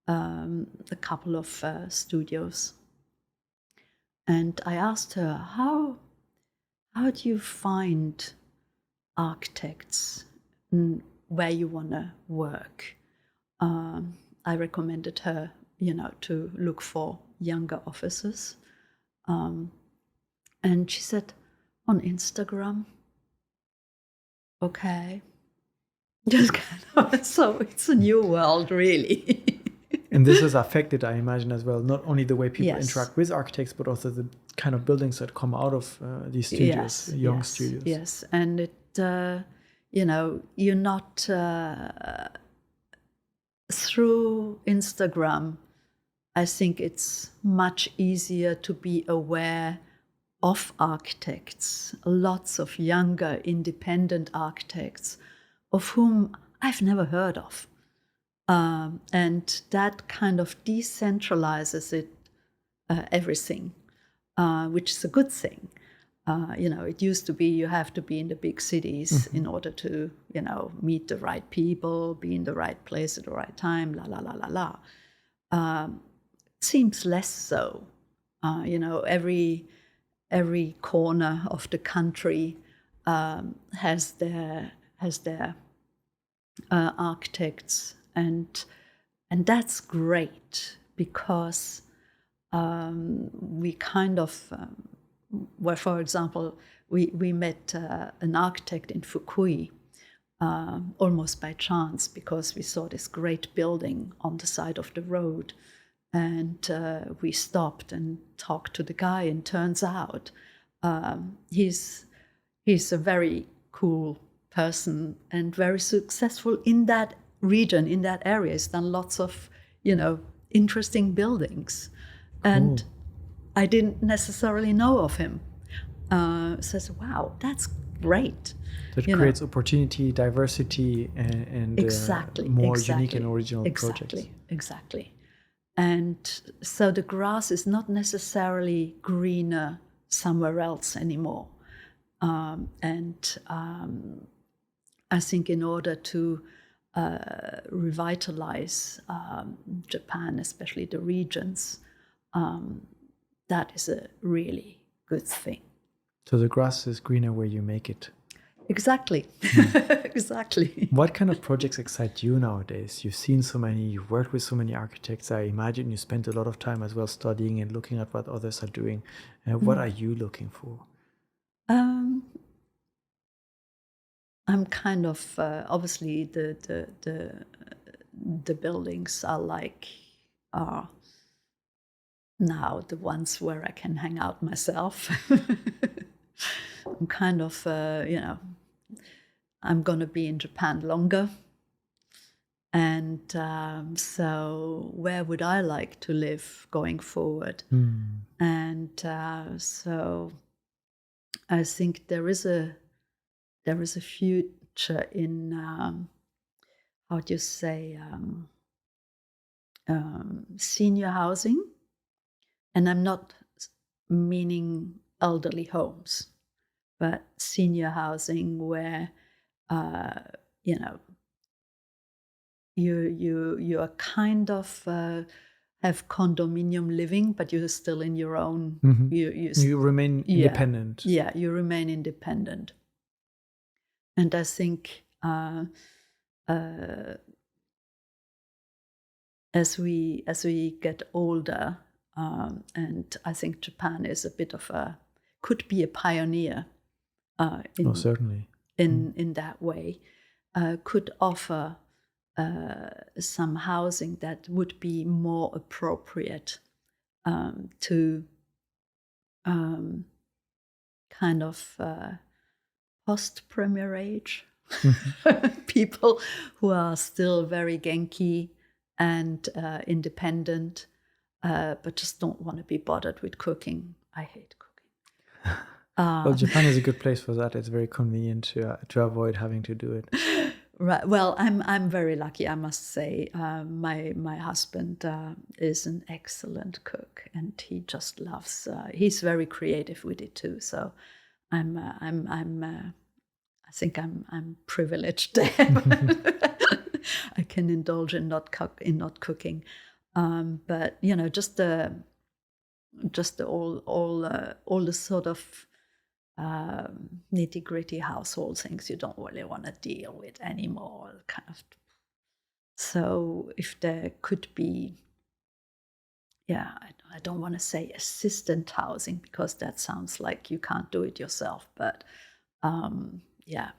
a couple of studios. And I asked her, how do you find architects where you want to work? I recommended her, to look for younger officers. And she said, on Instagram. Okay. Just kind of, so it's a new world, really. And this has affected, I imagine, as well, not only the way people Yes. interact with architects, but also the kind of buildings that come out of these studios, young studios. Yes, and it, you're not through Instagram. I think it's much easier to be aware of architects, lots of younger independent architects of whom I've never heard of. And that kind of decentralizes it, everything, which is a good thing. It used to be you have to be in the big cities in order to, meet the right people, be in the right place at the right time, la, la, la, la, la. Seems less so. Every corner of the country has their architects, and that's great because we kind of, where for example, we met an architect in Fukui almost by chance because we saw this great building on the side of the road. And we stopped and talked to the guy, and turns out he's a very cool person and very successful in that region, in that area. He's done lots of, interesting buildings. Cool. And I didn't necessarily know of him. So I said, wow, that's great. That creates opportunity, diversity, and more unique and original projects. Exactly. And so the grass is not necessarily greener somewhere else anymore. And I think in order to revitalize Japan, especially the regions, that is a really good thing. So the grass is greener where you make it. Exactly. Exactly. What kind of projects excite you nowadays? You've seen so many, you've worked with so many architects. I imagine you spent a lot of time as well studying and looking at what others are doing. What are you looking for? I'm kind of, obviously the buildings are now the ones where I can hang out myself. I'm kind of, I'm going to be in Japan longer. And so where would I like to live going forward? And so I think there is a future in, how do you say, senior housing. And I'm not meaning elderly homes, but senior housing where, you are kind of have condominium living, but you're still in your own. Mm-hmm. You remain independent. Yeah, you remain independent. And I think as we get older, and I think Japan is a bit of could be a pioneer Oh, certainly. in that way, could offer some housing that would be more appropriate to kind of post-premier age people who are still very Genki and independent, but just don't want to be bothered with cooking. I hate cooking. Well, Japan is a good place for that. It's very convenient to avoid having to do it. Right. Well, I'm very lucky, I must say. My husband is an excellent cook, and he just loves. He's very creative with it too. So I think I'm privileged there. I can indulge in not cooking, but you know, just the all the sort of nitty gritty household things you don't really want to deal with anymore. Kind of. So if there could be, I don't want to say assistant housing because that sounds like you can't do it yourself, but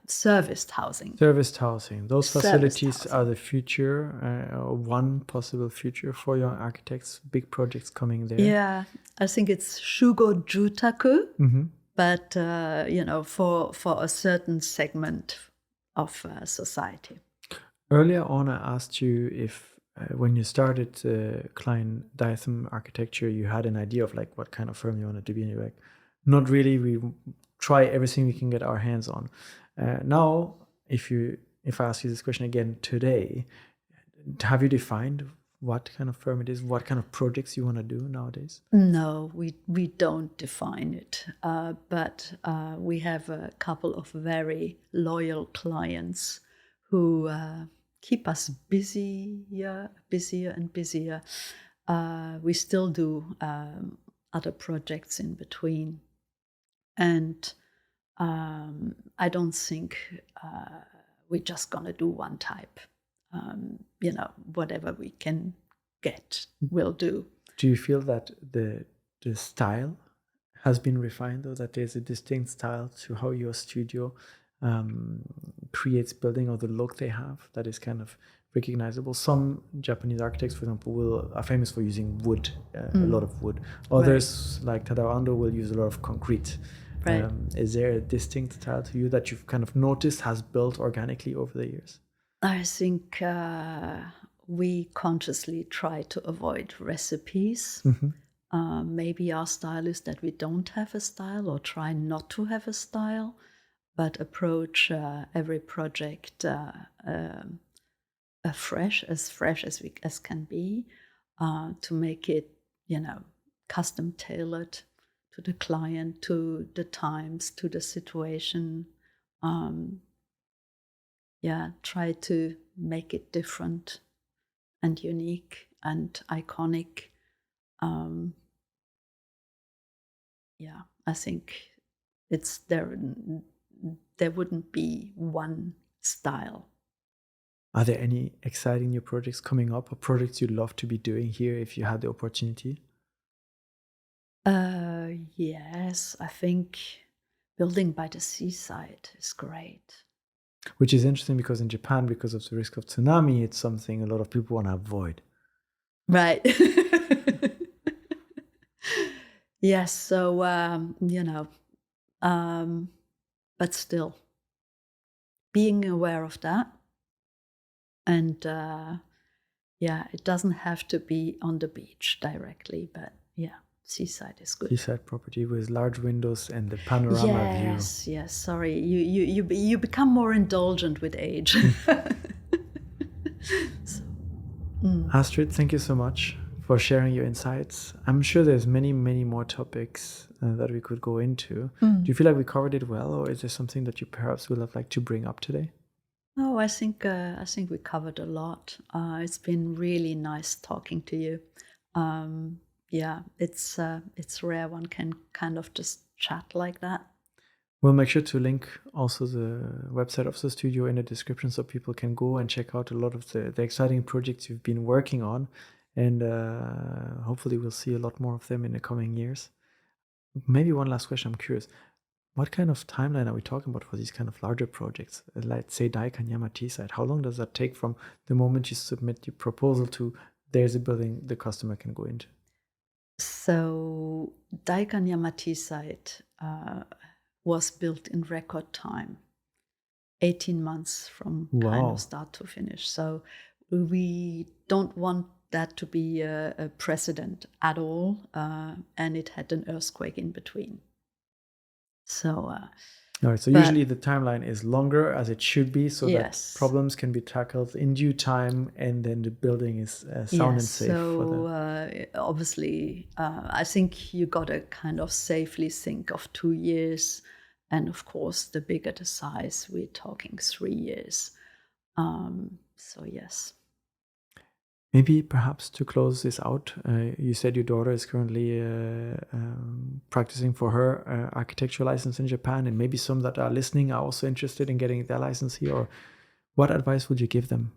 serviced housing. Serviced housing. Those facilities housing are the future, one possible future for young architects, big projects coming there. Yeah, I think it's Shugo Jutaku, but, for a certain segment of society. Earlier on, I asked you if when you started Klein Daikanyama Architecture, you had an idea of like what kind of firm you wanted to be, and you're like, not really, we try everything we can get our hands on. Now, if I ask you this question again today, have you defined what kind of firm it is, what kind of projects you want to do nowadays? No, we don't define it, but we have a couple of very loyal clients who keep us busier and busier. We still do other projects in between, and I don't think we're just gonna do one type. Whatever we can get, we'll do. Do you feel that the style has been refined, though, that there's a distinct style to how your studio creates building, or the look they have that is kind of recognizable? Some Japanese architects, for example, are famous for using wood, a lot of wood. Others, like Tadao Ando, will use a lot of concrete. Right. Is there a distinct style to you that you've kind of noticed has built organically over the years? I think we consciously try to avoid recipes. Maybe our style is that we don't have a style, or try not to have a style, but approach every project fresh as can be, to make it, custom tailored to the client, to the times, to the situation. Try to make it different and unique and iconic. I think it's there wouldn't be one style. Are there any exciting new projects coming up, or projects you'd love to be doing here if you had the opportunity? Yes, I think building by the seaside is great. Which is interesting because in Japan, because of the risk of tsunami, it's something a lot of people want to avoid. Right. Yes, so, but still, being aware of that. And it doesn't have to be on the beach directly, but seaside is good. Seaside property with large windows and the panorama view. Yes. Sorry, you become more indulgent with age. Astrid, thank you so much for sharing your insights. I'm sure there's many, many more topics that we could go into. Do you feel like we covered it well, or is there something that you perhaps would have liked to bring up today? No, I think we covered a lot. It's been really nice talking to you. It's rare one can kind of just chat like that. We'll make sure to link also the website of the studio in the description so people can go and check out a lot of the exciting projects you've been working on. And hopefully we'll see a lot more of them in the coming years. Maybe one last question, I'm curious. What kind of timeline are we talking about for these kind of larger projects? Like say Daikanyama T-site. How long does that take from the moment you submit your proposal to there's a building the customer can go into? So Daikanyama T-site was built in record time, 18 months from kind of start to finish. So we don't want that to be a precedent at all. And it had an earthquake in between. So, all right. So usually the timeline is longer as it should be, so that problems can be tackled in due time, and then the building is sound and safe. So obviously, I think you got to kind of safely think of 2 years, and of course, the bigger the size, we're talking 3 years. So yes. Maybe perhaps to close this out, you said your daughter is currently practicing for her architecture license in Japan, and maybe some that are listening are also interested in getting their license here. Or what advice would you give them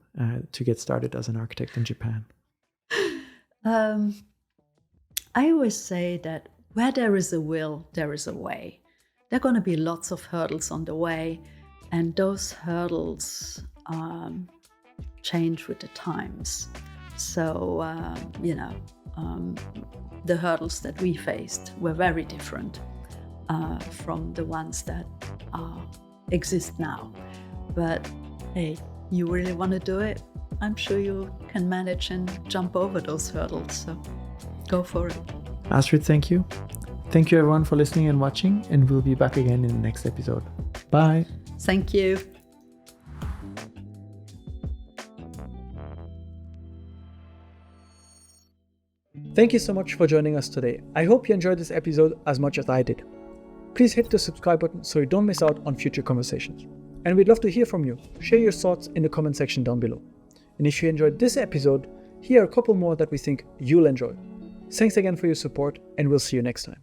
to get started as an architect in Japan? I always say that where there is a will, there is a way. There are going to be lots of hurdles on the way, and those hurdles change with the times. So, the hurdles that we faced were very different from the ones that exist now. But hey, you really want to do it? I'm sure you can manage and jump over those hurdles. So go for it. Astrid, thank you. Thank you everyone for listening and watching, and we'll be back again in the next episode. Bye. Thank you. Thank you so much for joining us today. I hope you enjoyed this episode as much as I did. Please hit the subscribe button so you don't miss out on future conversations. And we'd love to hear from you. Share your thoughts in the comment section down below. And if you enjoyed this episode, here are a couple more that we think you'll enjoy. Thanks again for your support, and we'll see you next time.